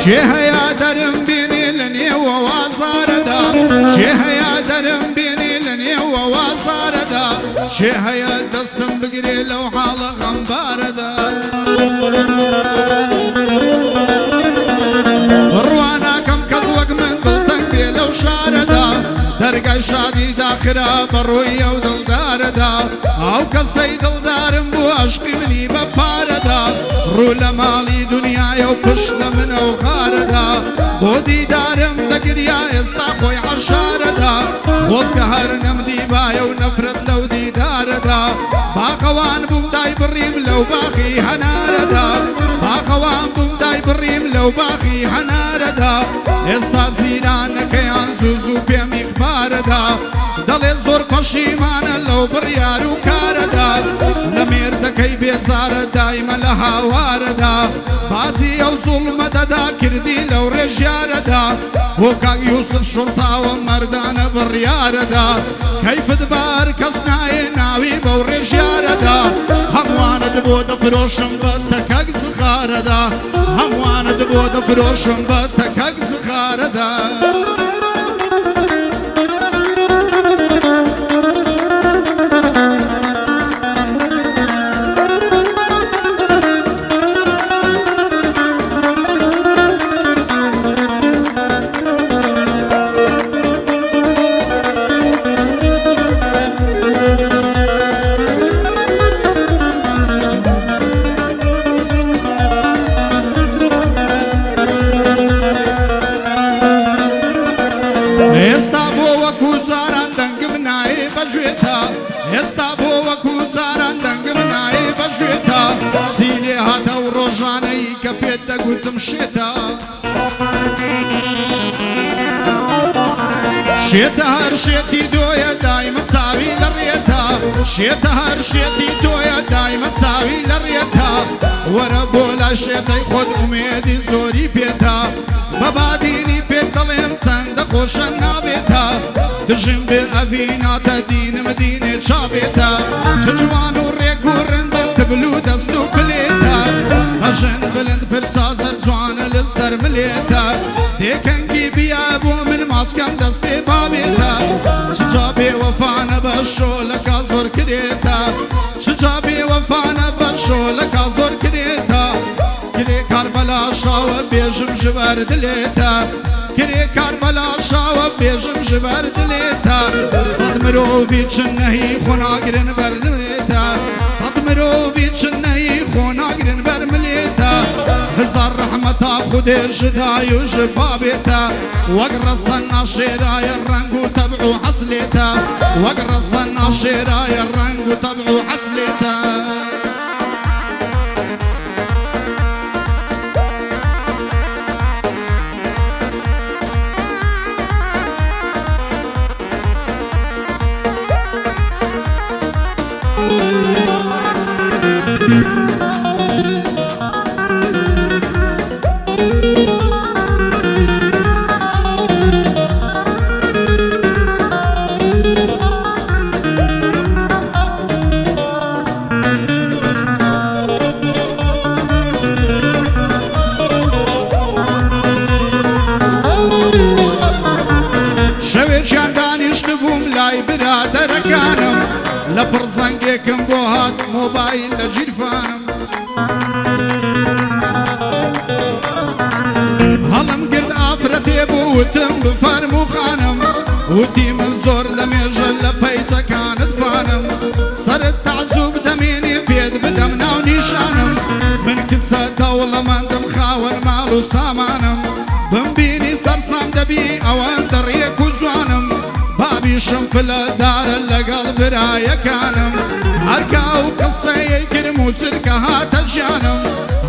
شهيا درم بيني لني ووازاردا شهيا درم بيني لني ووازاردا شهيا دستم بقري لو حال غنباردا روانا كم كزوق من دلتك بلو شاردا درقا شادي داخرا بروية ودلداردا او كسي دلدارم بو عشقي مني بباردا رولا مالي دنيا يو بشنا من او خاردا بودي دارم دقريا يستاقوي عشاردا خوز كهرنم ديبايا ونفرت لو دي داردا باقوان بوم داي بريم لو باقي هناردا باقوان بوم داي بريم لو باقي هناردا استا زيران كيان زوزو بيمي خباردا دلي زور پشيمان لو بريارو كاردا لمير دكي بيزار دايما لها واردا بازي او ظلم ددا كردي لو رجاردا وكاك يوسف شرطة ومردان برياردا كيف دبار كسناي ناوي بو رجاردا هموان دبو دفروشم بتكاك زخاردا هموان دبو دفروشم بتكاك زخاردا استابو وكو زاران دنگم ناي بجيتا سيلي هاتا وروجاني كبيتا قلت مشيتا شيتا هر شيتي دويا دايما تساوي للريتا شيتا هر شيتي دويا دايما تساوي للريتا وربولا شيتي خد اميدي زوري بيتا بباديني بيتا لهم صندق وشنا بيتا دجم بأفينا تدين مدينة شابيتا شجوان وريك ورند تبلو دستو بليتا أجن بلند برسازر زوان للسر مليتا ديكنجي بيابو من ماسكم دستي بابيتا شجابي وفانا بشو لك زور كريتا شجابي وفانا بشو لك زور كريتا كري كربلا شاو بيجم جبر دليتا كري كربلا شاو بيجم جبر دليتا صد مروبي چنهي خناقرن بردليتا صد مروبي چنهي خناقرن برمليتا هزار رحمتا خود جدايو جبابيتا وقرصنا شيراي الرنقو تبعو حسليتا وقرصنا شيراي الرنقو تبعو حسليتا برادركانم لبرزنقيكم بوهات موبايل لجيرفانم هلم قرد آفرتي بوتم بفرمو خانم ودي من زور لميجل لبيتا كانت فانم صرت تعزوب دميني بيد بدمنا ونيشانم من كنسة دولة من دم خاور مالو سامانم بنبيني سرسام دبي اوان دريك وزوانم بابي شنفل دار لقلب رايا كانم هركاو قصة يكرمو سركة هات الجانم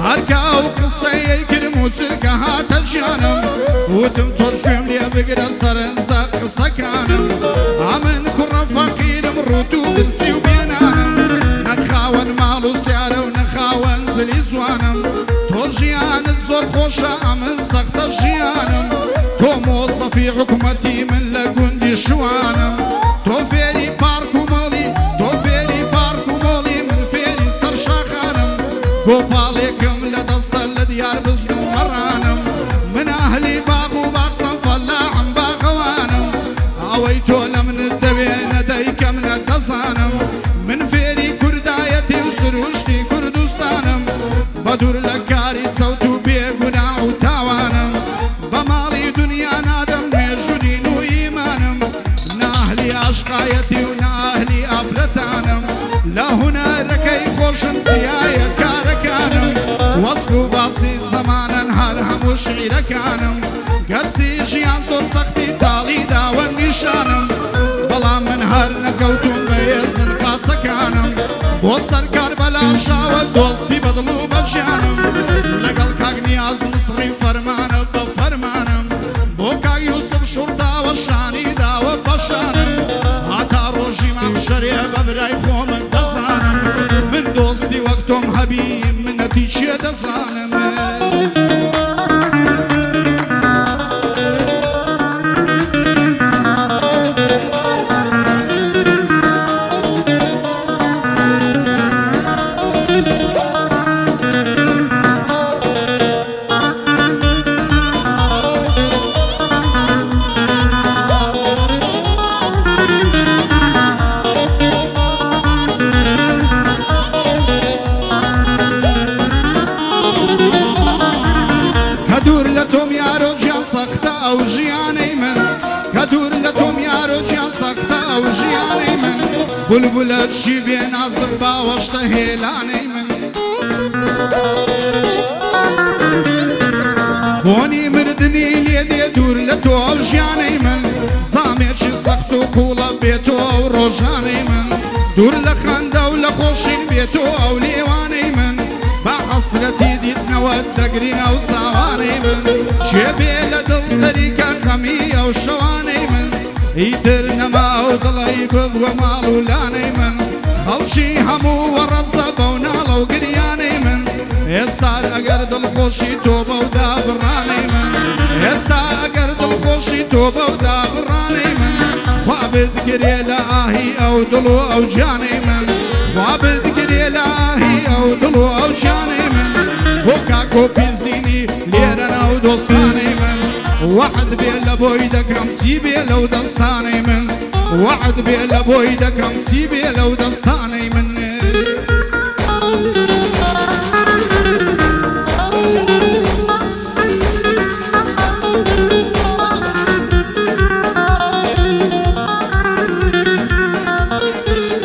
هركاو قصة يكرمو سركة هات الجانم ودم ترجم لي بقرا سرنزا قصة كانم عمن كرة فقير مروتو برسي وبينانم نخاون مالو سيارة ونخاون زلي زوانم ترجيان الزور خوشة عمن سخت الجيانم تو موظفي حكومتي من لقندي شوانم تو فيري باركو مولي تو فيري باركو مولي من فيري سر شاخانم قوباليكم لدست لديار بزنو مرانم لە هونەرەکەی خۆشم زیایە کارەکانم وەسف و باسی زەمانەن هەر هەموو شعیرەکانم گەرچی ژیان زۆر سەختی تاڵی داوە نیشانم بەڵام من هەر نەکەوتوم بە هێزن قاچەکانم بۆ سەرکار بەلاشاوە دۆستی بەدڵ و بەژیانم لەگەڵ کاک نیاز مسڕی فەرمانە بە فەرمانم بۆ کاک یوسف شوڕداوە شانی داوە بەشانم هاتا ڕۆژی مەحشەرێ بە برای خۆمن دەزانم من دۆستی وەک تۆم هەبی منەتی چیە دەزانم دوور لە تۆم یارۆ گیان سەختە ئەو ژیانەی من کە دوور لە تۆم یارۆ گیان سەختە ئەو ژیانەی من بولبولە چی بێ نازم باوەشتە هێلانەی من بۆنی مردنی لێ دێ دوور لە تۆ ئەو ژیانەی من زامێکی سەخت و قوڵە بێتۆ ئەو ڕۆژانەی من دوور لە خەندە و لە خۆشین بێتۆ ئەو لێوانەی من با حەسرەتی دیتنەوە دەگرینە و چاوانەی من چێ بێ لە دڵ دەریکە خەمی ئەو شەوانەی من ئیتر نەما و دڵی ببووە ماڵ و لانەی من خەڵکی هەموو وەڕەزە بەو ناڵە و گریانەی من ئێستا ئەگەر دڵخۆشی تۆ بەو دابڕانەی من ئێستا ئەگەر دڵخۆشی تۆ بەو دابڕانەی من خوا بتگرێ لە ئاهی ئەو دڵ و ئەو جانەی من خوا بتگرێ لە ئاهی ئەو دڵ و ئەو جانەی من بۆ کاکۆ پیرزینی لێرە ناو دۆستانەی من وعد بێ لە بۆی دەکەم چی بێ لەو دەستانەی من وعد بێ لە بۆی دەکەم چی بێ لەو دەستانەی من